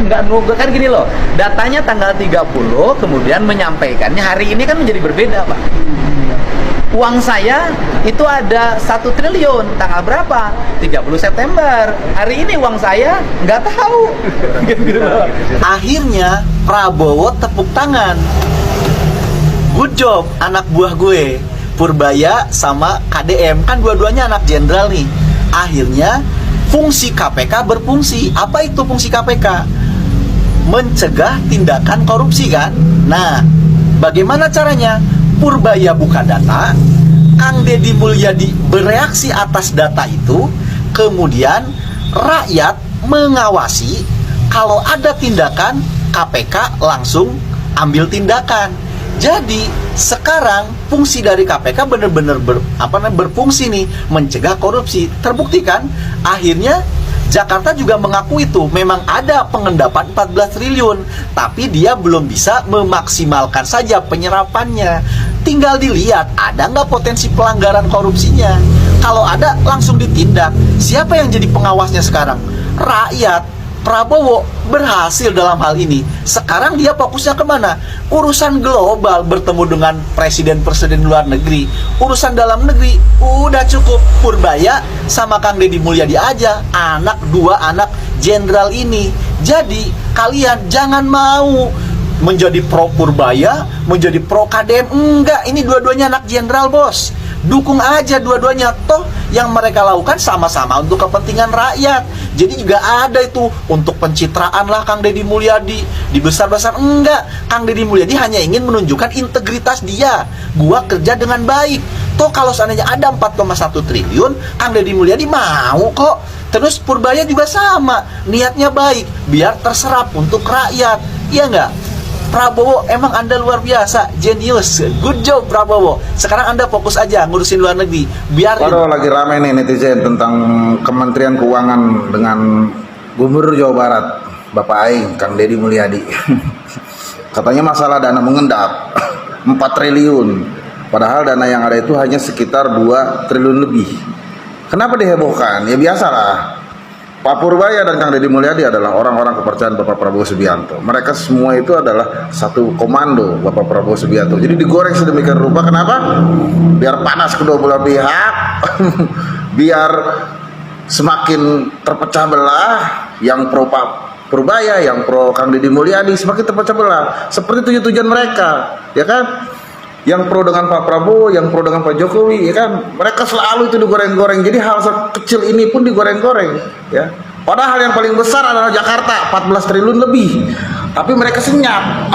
nggak nunggu kan gini loh, datanya tanggal 30 kemudian menyampaikannya hari ini kan menjadi berbeda Pak. Uang saya itu ada 1 triliun tanggal berapa? 30 September. Hari ini uang saya nggak tahu. Gitu loh. Akhirnya Prabowo tepuk tangan. Good job anak buah gue, Purbaya sama KDM, kan dua-duanya anak jenderal nih. Akhirnya fungsi KPK berfungsi. Apa itu fungsi KPK? Mencegah tindakan korupsi kan. Nah, bagaimana caranya? Purbaya buka data, Kang Deddy Mulyadi bereaksi atas data itu, kemudian rakyat mengawasi. Kalau ada tindakan, KPK langsung ambil tindakan. Jadi sekarang fungsi dari KPK benar-benar berfungsi nih, mencegah korupsi. Terbukti kan? Akhirnya Jakarta juga mengaku itu memang ada pengendapan 14 triliun, tapi dia belum bisa memaksimalkan saja penyerapannya. Tinggal dilihat ada nggak potensi pelanggaran korupsinya. Kalau ada langsung ditindak. Siapa yang jadi pengawasnya sekarang? Rakyat. Prabowo berhasil dalam hal ini. Sekarang dia fokusnya kemana? Urusan global, bertemu dengan presiden-presiden luar negeri. Urusan dalam negeri udah cukup. Purbaya sama Kang Deddy Mulyadi aja, dua anak jenderal ini. Jadi kalian jangan mau menjadi pro Purbaya, menjadi pro KDM. Enggak, ini dua-duanya anak jenderal bos. Dukung aja dua-duanya. Toh yang mereka lakukan sama-sama untuk kepentingan rakyat. Jadi juga ada itu untuk pencitraan lah Kang Deddy Mulyadi. Dibesar-besar enggak. Kang Deddy Mulyadi hanya ingin menunjukkan integritas dia. Gua kerja dengan baik. Toh kalau seandainya ada 4,1 triliun, Kang Deddy Mulyadi mau kok. Terus Purbaya juga sama, niatnya baik, biar terserap untuk rakyat. Iya enggak? Prabowo, emang Anda luar biasa, jenius, good job Prabowo. Sekarang Anda fokus aja ngurusin luar negeri. Biar waduh, lagi ramai nih netizen tentang Kementerian Keuangan dengan Gubernur Jawa Barat, Bapak Aing, Kang Deddy Mulyadi. Katanya masalah dana mengendap 4 triliun. Padahal dana yang ada itu hanya sekitar 2 triliun lebih. Kenapa dihebohkan? Ya biasalah. Pak Purbaya dan Kang Deddy Mulyadi adalah orang-orang kepercayaan Bapak Prabowo Subianto. Mereka semua itu adalah satu komando Bapak Prabowo Subianto. Jadi digoreng sedemikian rupa. Kenapa? Biar panas kedua belah pihak. Biar semakin terpecah belah. Yang pro Pak Purbaya, yang pro Kang Deddy Mulyadi semakin terpecah belah. Seperti tujuan mereka, ya kan? Yang pro dengan Pak Prabowo, yang pro dengan Pak Jokowi, ya kan? Mereka selalu itu digoreng-goreng. Jadi hal kecil ini pun digoreng-goreng, ya. Padahal yang paling besar adalah Jakarta, 14 triliun lebih. Tapi mereka senyap.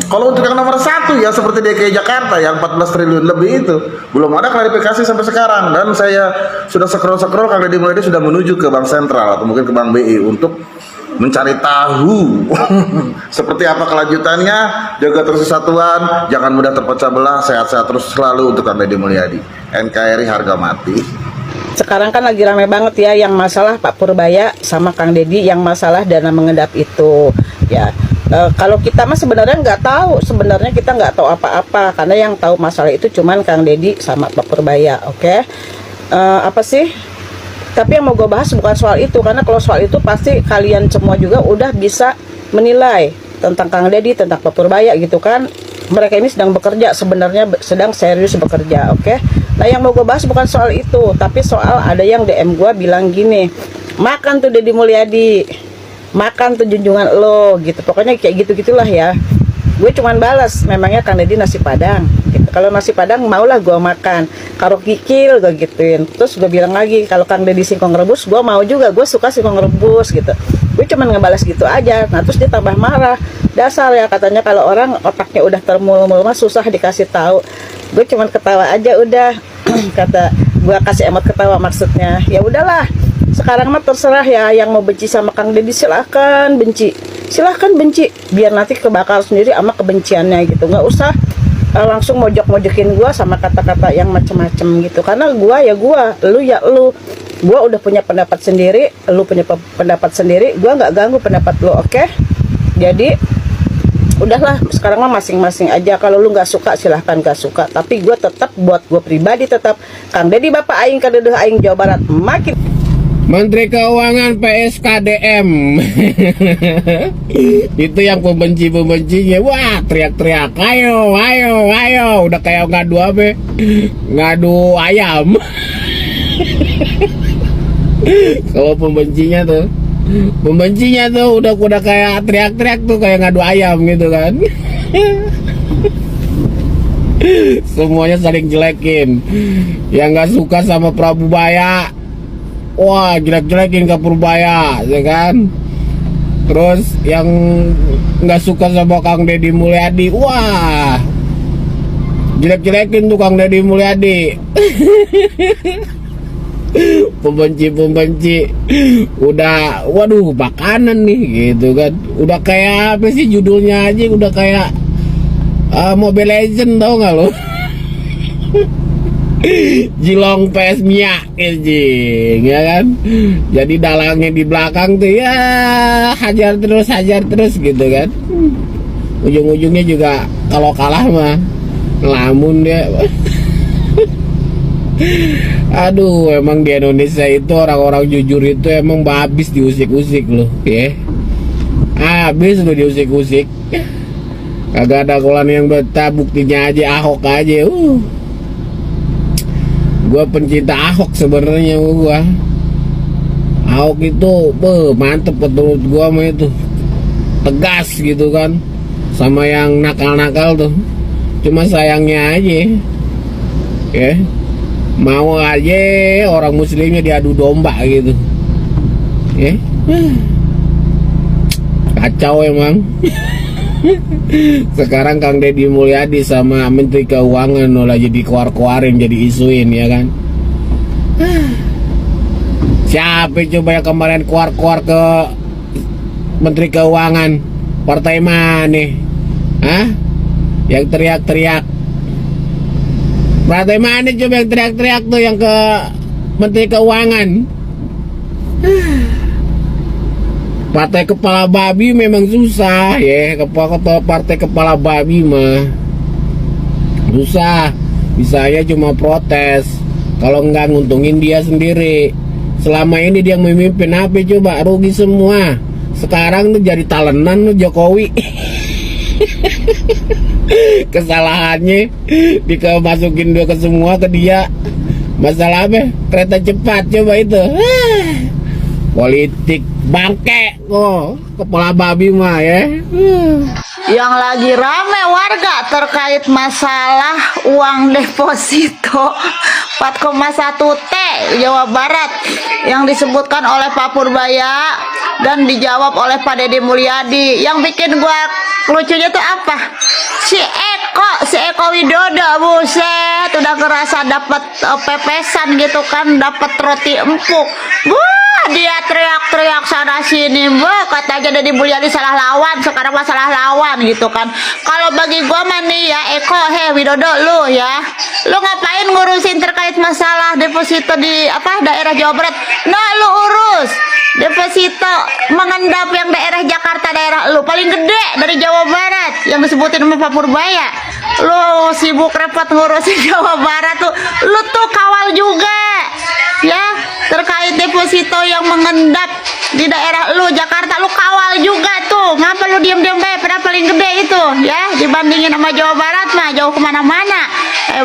Kalau untuk yang nomor 1 ya seperti DKI Jakarta yang 14 triliun lebih itu belum ada klarifikasi sampai sekarang. Dan saya sudah scroll Kang Deddy Mulyadi sudah menuju ke Bank Sentral atau mungkin ke Bank BI untuk mencari tahu seperti apa kelanjutannya. Jaga terus kesatuan, jangan mudah terpecah belah, sehat-sehat terus selalu untuk Kang Deddy Mulyadi. NKRI harga mati. Sekarang kan lagi ramai banget ya yang masalah Pak Purbaya sama Kang Deddy, yang masalah dana mengendap itu ya. Kalau kita mah sebenarnya nggak tahu, sebenarnya kita nggak tahu apa-apa, karena yang tahu masalah itu cuman Kang Deddy sama Pak Purbaya. Oke. Apa sih? Tapi yang mau gue bahas bukan soal itu, karena kalau soal itu pasti kalian semua juga udah bisa menilai tentang Kang Deddy, tentang Pak Purbaya gitu kan. Mereka ini sedang bekerja, sebenarnya sedang serius bekerja, oke? Nah yang mau gue bahas bukan soal itu, tapi soal ada yang DM gue bilang gini, makan tuh Deddy Mulyadi, makan tuh junjungan lo, gitu. Pokoknya kayak gitu-gitulah ya. Gue cuman balas, memangnya Kang Deddy nasi Padang gitu. Kalau nasi Padang maulah gue makan, karo kikil gue gituin. Terus gue bilang lagi, kalau Kang Deddy singkong rebus gue mau juga, gue suka singkong rebus gitu. Gue cuman ngebalas gitu aja. Nah terus dia tambah marah, dasar ya, katanya kalau orang otaknya udah termul-mul mah susah dikasih tahu. Gue cuman ketawa aja udah. Kata gue kasih emot ketawa, maksudnya ya udahlah, sekarang mah terserah ya, yang mau benci sama Kang Deddy silahkan benci, biar nanti kebakar sendiri sama kebenciannya gitu. Nggak usah langsung mojok-mojokin gue sama kata-kata yang macem-macem gitu, karena gue ya gue, lu ya lu. Gue udah punya pendapat sendiri, lu punya pendapat sendiri, gue nggak ganggu pendapat lu, oke? Jadi udahlah, sekarang mah masing-masing aja. Kalau lu nggak suka silahkan gak suka, tapi gue tetap, buat gue pribadi tetap Kang Deddy Bapak Aing, Kang Deddy Aing Jawa Barat makin. Menteri Keuangan PSKDM. Itu yang pembenci-pembencinya. Wah, teriak-teriak. Ayo, ayo, ayo. Udah kayak ngadu apa? Ngadu ayam. Kalau pembencinya tuh udah kayak teriak-teriak tuh kayak ngadu ayam gitu kan. Semuanya saling jelekin. Yang nggak suka sama Prabu Baya, wah jelek-jelekin ke Purbaya, ya kan. Terus yang nggak suka sama Kang Deddy Mulyadi, wah jelek-jelekin tuh Kang Deddy Mulyadi. Pembenci udah, waduh makanan nih gitu kan. Udah kayak apa sih judulnya aja, udah kayak Mobile Legend, tau gak lo? Jilong PS Mia anjing, ya kan. Jadi dalangnya di belakang tuh ya hajar terus gitu kan. Ujung-ujungnya juga kalau kalah mah ngelamun dia. Aduh, emang di Indonesia itu orang-orang jujur itu emang habis diusik-usik loh, ya. Habis lo diusik-usik. Kagak ada kolan yang betah, buktinya aja Ahok aja. Gua pencinta Ahok sebenarnya gua. Ahok itu mantep menurut gua mah itu. Tegas gitu kan. Sama yang nakal-nakal tuh. Cuma sayangnya aja. Ya. Mau aja orang muslimnya diadu domba gitu. Ya. Kacau emang. Sekarang Kang Deddy Mulyadi sama Menteri Keuangan lagi dikeluar-keluarin, jadi isuin, ya kan. Siapa coba yang kemarin keluar-keluar ke Menteri Keuangan? Partai mana? Hah? Yang teriak-teriak. Partai mana coba yang teriak-teriak tuh yang ke Menteri Keuangan? Partai kepala babi memang susah ya. Partai kepala babi mah susah. Bisanya cuma protes. Kalau enggak nguntungin dia sendiri. Selama ini dia memimpin apa coba? Rugi semua. Sekarang tuh jadi talenan tuh Jokowi. Kesalahannya dimasukin dia ke semua ke dia. Masalah apa? Kereta cepat coba itu. Politik bangke kok, kepala babi mah ya. Yang lagi rame warga terkait masalah uang deposito 4,1 T Jawa Barat yang disebutkan oleh Pak Purbaya dan dijawab oleh Pak Deddy Mulyadi. Yang bikin gua lucunya tuh apa? Si Eko Widodo, buset, udah kerasa dapat pepesan gitu kan, dapat roti empuk. Dia teriak-teriak sana sini, katanya Deddy Mulyadi salah lawan, sekarang masalah lawan gitu kan. Kalau bagi gua mah nih ya, Widodo lu ya, lu ngapain ngurusin terkait masalah deposito di daerah Jawa Barat? Nah, lu urus deposito mengendap yang daerah Jakarta, daerah lu paling gede dari Jawa Barat yang disebutin sama Pak Purbaya. Lu sibuk repot ngurusin Jawa Barat tuh, lu tuh kawal juga ya terkait deposito yang mengendap di daerah lu Jakarta, lu kawal juga tuh. Ngapa lu diam-diam padahal paling gede itu ya, dibandingin sama Jawa Barat mah jauh kemana-mana.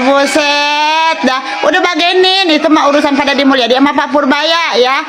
Buset dah, udah bagenin itu mah urusan pada Deddy Mulyadi sama Pak Purbaya ya.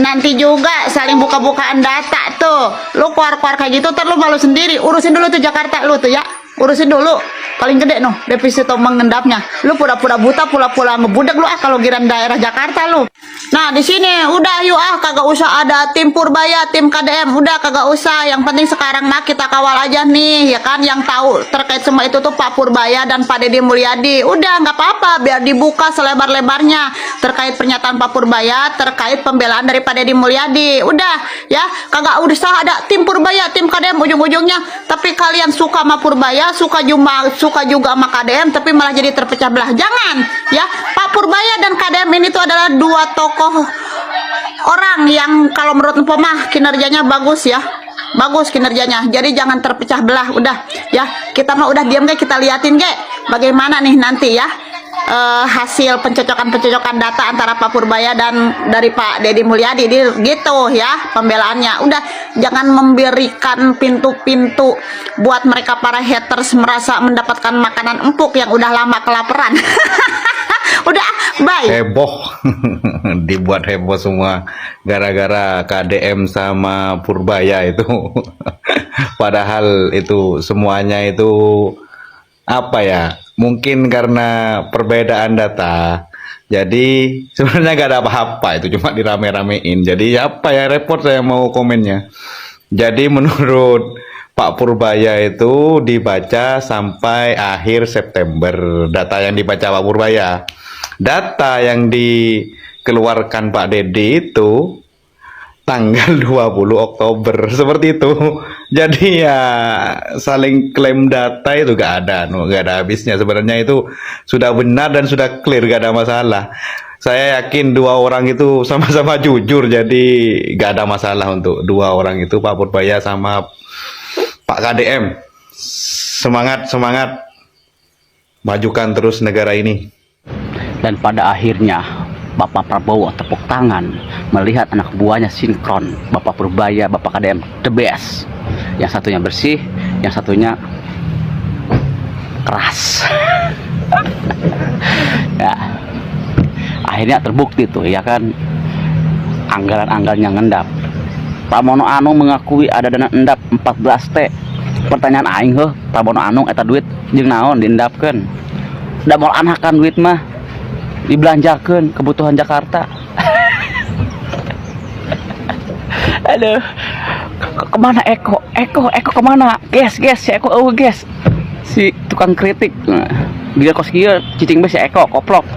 Nanti juga saling buka-bukaan data tuh. Lu keluar-keluar kayak gitu terus lu malu sendiri. Urusin dulu tuh Jakarta lu tuh ya, urusin dulu paling gede noh deposito mengendapnya. Lu pura-pura buta, pura-pura ngebudak lu kalau giran daerah Jakarta lu. Nah di sini udah yuk kagak usah ada tim Purbaya, tim KDM, udah kagak usah. Yang penting sekarang mah kita kawal aja nih ya kan, yang tahu terkait semua itu tuh Pak Purbaya dan Pak Deddy Mulyadi. Udah nggak apa-apa, biar dibuka selebar-lebarnya terkait pernyataan Pak Purbaya terkait pembelaan dari Pak Deddy Mulyadi. Udah ya, kagak usah ada tim Purbaya, tim KDM ujung-ujungnya. Tapi kalian suka sama Purbaya, suka juga sama KDM, tapi malah jadi terpecah belah. Jangan ya, Pak Purbaya dan KDM ini tuh adalah dua tokoh orang yang kalau menurut Empo mah kinerjanya bagus ya, bagus kinerjanya. Jadi jangan terpecah belah. Udah ya, kita mah udah diam kita liatin bagaimana nih nanti ya. hasil pencocokan data antara Pak Purbaya dan dari Pak Deddy Mulyadi gitu ya pembelaannya. Udah, jangan memberikan pintu-pintu buat mereka para haters merasa mendapatkan makanan empuk yang udah lama kelaparan. Udah, bye. Heboh. Dibuat heboh semua gara-gara KDM sama Purbaya itu. Padahal itu semuanya itu apa ya, mungkin karena perbedaan data, jadi sebenarnya gak ada apa-apa, itu cuma dirame-ramein. Jadi apa ya, repot saya mau komennya. Jadi menurut Pak Purbaya itu dibaca sampai akhir September, data yang dibaca Pak Purbaya. Data yang dikeluarkan Pak Deddy itu tanggal 20 Oktober, seperti itu. Jadi ya saling klaim data itu gak ada habisnya. Sebenarnya itu sudah benar dan sudah clear, gak ada masalah. Saya yakin dua orang itu sama-sama jujur, jadi gak ada masalah untuk dua orang itu, Pak Purbaya sama Pak KDM. Semangat, semangat, majukan terus negara ini. Dan pada akhirnya Bapak Prabowo tepuk tangan melihat anak buahnya sinkron, Bapak Purbaya, Bapak KDM the best. Yang satunya bersih, yang satunya keras. Ya, akhirnya terbukti tuh ya kan, anggaran-anggarannya ngendap. Pramono Anung mengakui ada dana endap 14 T. Pertanyaan aing heuh, Pramono Anung eta duit jeung naon diendapkeun? Da moal anakan duit mah dibelanjakan kebutuhan Jakarta. Aduh, kemana Eko kemana? Guys, si Eko guys, si tukang kritik. Dia kos kieu cicing be si Eko koplok.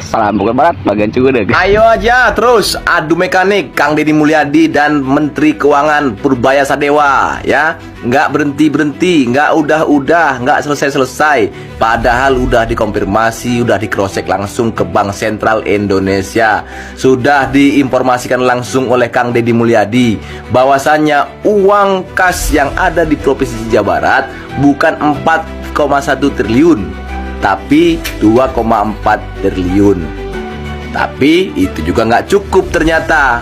Salam Bogor Barat bagian Ciwidey. Ayo aja terus adu mekanik Kang Deddy Mulyadi dan Menteri Keuangan Purbaya Sadewa ya. Nggak berhenti, nggak udah, nggak selesai. Padahal udah dikonfirmasi, udah dikrosek langsung ke Bank Sentral Indonesia. Sudah diinformasikan langsung oleh Kang Deddy Mulyadi bahwasannya uang kas yang ada di Provinsi Jawa Barat bukan 4,1 triliun, tapi 2,4 triliun. Tapi itu juga nggak cukup ternyata.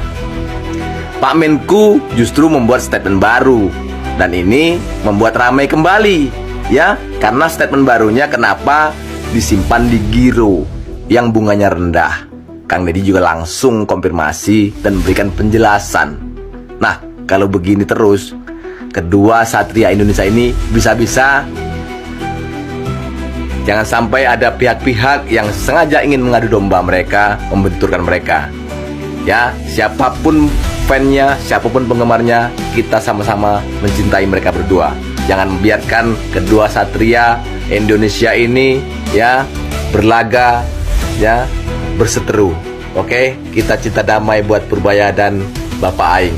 Pak Menku justru membuat statement baru. Dan ini membuat ramai kembali ya, karena statement barunya kenapa disimpan di giro yang bunganya rendah. Kang Deddy juga langsung konfirmasi dan memberikan penjelasan. Nah, kalau begini terus, kedua satria Indonesia ini bisa-bisa jangan sampai ada pihak-pihak yang sengaja ingin mengadu domba mereka, membenturkan mereka. Ya, siapapun fansnya, siapapun penggemarnya, kita sama-sama mencintai mereka berdua. Jangan biarkan kedua satria Indonesia ini ya berlaga, ya berseteru. Oke, kita cinta damai buat Purbaya dan Bapak Aing.